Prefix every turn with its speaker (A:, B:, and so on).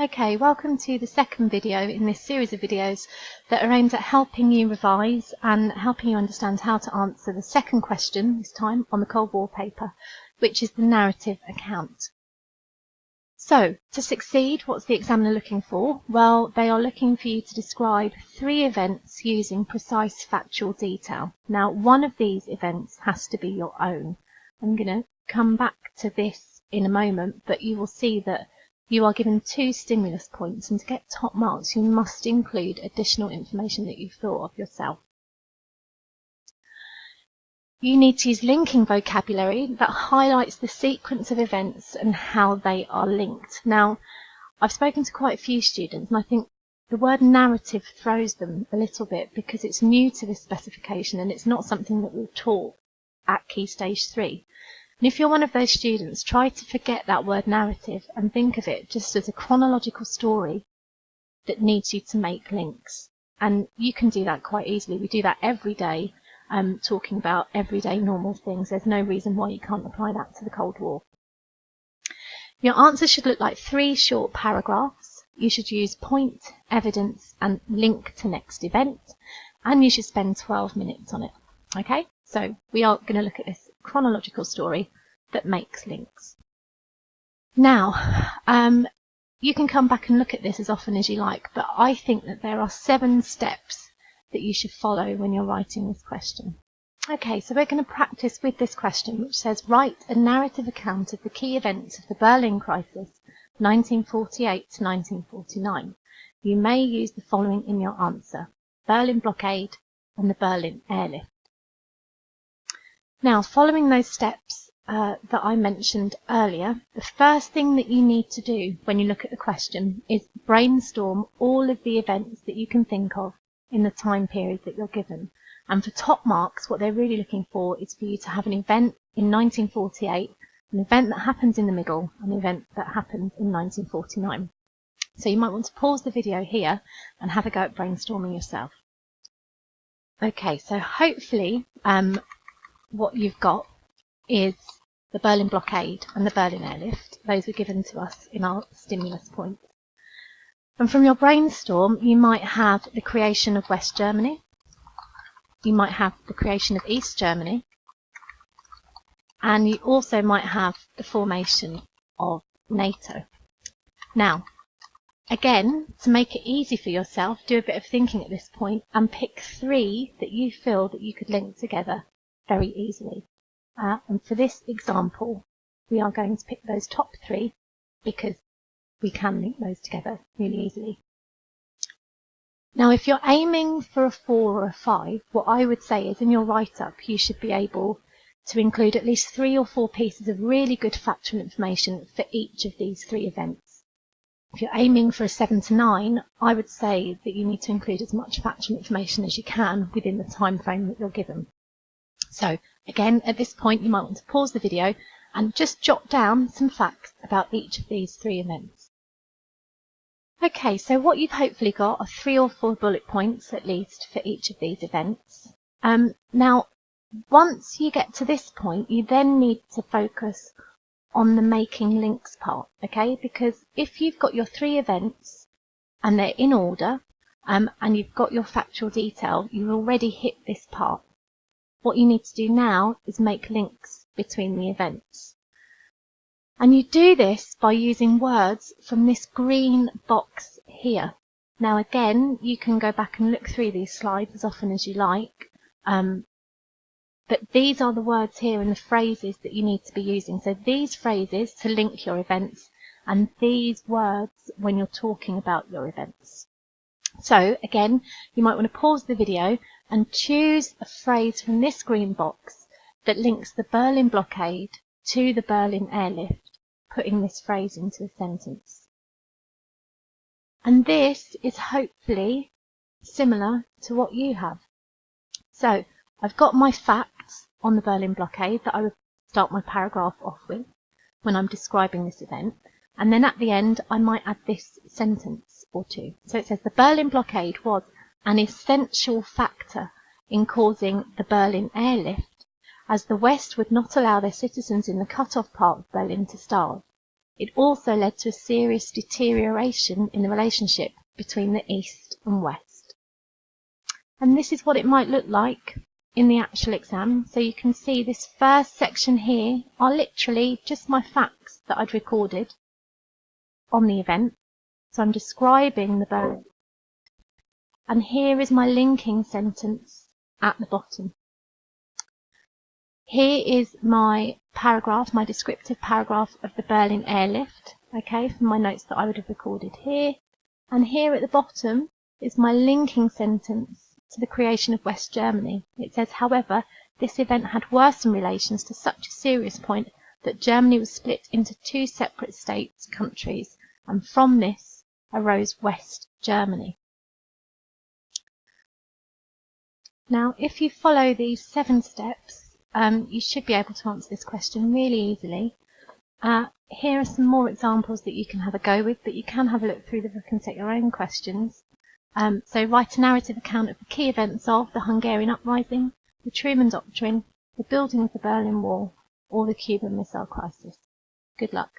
A: Okay, welcome to the second video in this series of videos that are aimed at helping you revise and helping you understand how to answer the second question, this time on the Cold War paper, which is the narrative account. So, to succeed, what's the examiner looking for? Well, they are looking for you to describe 3 events using precise factual detail. Now, one of these events has to be your own. I'm going to come back to this in a moment, but you will see that you are given 2 stimulus points, and to get top marks you must include additional information that you've thought of yourself. You need to use linking vocabulary that highlights the sequence of events and how they are linked. Now, I've spoken to quite a few students, and I think the word narrative throws them a little bit because it's new to this specification and it's not something that we're taught at Key Stage 3. And if you're one of those students, try to forget that word narrative and think of it just as a chronological story that needs you to make links. And you can do that quite easily. We do that every day, talking about everyday normal things. There's no reason why you can't apply that to the Cold War. Your answers should look like 3 short paragraphs. You should use point, evidence, and link to next event. And you should spend 12 minutes on it. Okay, so we are going to look at this chronological story that makes links. Now, you can come back and look at this as often as you like, but I think that there are 7 steps that you should follow when you're writing this question. Okay, so we're going to practice with this question, which says, write a narrative account of the key events of the Berlin crisis, 1948 to 1949. You may use the following in your answer: Berlin blockade and the Berlin airlift. Now, following those steps that I mentioned earlier, the first thing that you need to do when you look at the question is brainstorm all of the events that you can think of in the time period that you're given. And for top marks, what they're really looking for is for you to have an event in 1948, an event that happens in the middle, and an event that happens in 1949. So you might want to pause the video here and have a go at brainstorming yourself. Okay, so hopefully what you've got is the Berlin blockade and the Berlin airlift. Those were given to us in our stimulus points. And from your brainstorm, you might have the creation of West Germany. You might have the creation of East Germany. And you also might have the formation of NATO. Now, again, to make it easy for yourself, do a bit of thinking at this point and pick 3 that you feel that you could link together very easily. And for this example, we are going to pick those top 3 because we can link those together really easily. Now, if you're aiming for a 4 or a 5, what I would say is in your write-up, you should be able to include at least 3 or 4 pieces of really good factual information for each of these 3 events. If you're aiming for a 7 to 9, I would say that you need to include as much factual information as you can within the time frame that you're given. So again, at this point, you might want to pause the video and just jot down some facts about each of these 3 events. Okay, so what you've hopefully got are 3 or 4 bullet points at least for each of these events. Now, once you get to this point, you then need to focus on the making links part, okay? Because if you've got your 3 events and they're in order, and you've got your factual detail, you've already hit this part. What you need to do now is make links between the events. And you do this by using words from this green box here. Now again, you can go back and look through these slides as often as you like, but these are the words here and the phrases that you need to be using. So these phrases to link your events, and these words when you're talking about your events. So again, you might want to pause the video and choose a phrase from this green box that links the Berlin blockade to the Berlin airlift, putting this phrase into a sentence. And this is hopefully similar to what you have. So I've got my facts on the Berlin blockade that I would start my paragraph off with when I'm describing this event. And then at the end, I might add this sentence or 2. So it says the Berlin blockade was an essential factor in causing the Berlin airlift, as the West would not allow their citizens in the cut-off part of Berlin to starve. it also led to a serious deterioration in the relationship between the East and West. And this is what it might look like in the actual exam. So you can see this first section here are literally just my facts that I'd recorded on the event. So I'm describing the Berlin. And here is my linking sentence at the bottom. Here is my paragraph, my descriptive paragraph of the Berlin airlift, okay, from my notes that I would have recorded here. And here at the bottom is my linking sentence to the creation of West Germany. It says, however, this event had worsened relations to such a serious point that Germany was split into two separate states, countries, and from this arose West Germany. Now, if you follow these 7 steps, you should be able to answer this question really easily. Here are some more examples that you can have a go with, but you can have a look through the book and set your own questions. So write a narrative account of the key events of the Hungarian uprising, the Truman Doctrine, the building of the Berlin Wall, or the Cuban Missile Crisis. Good luck.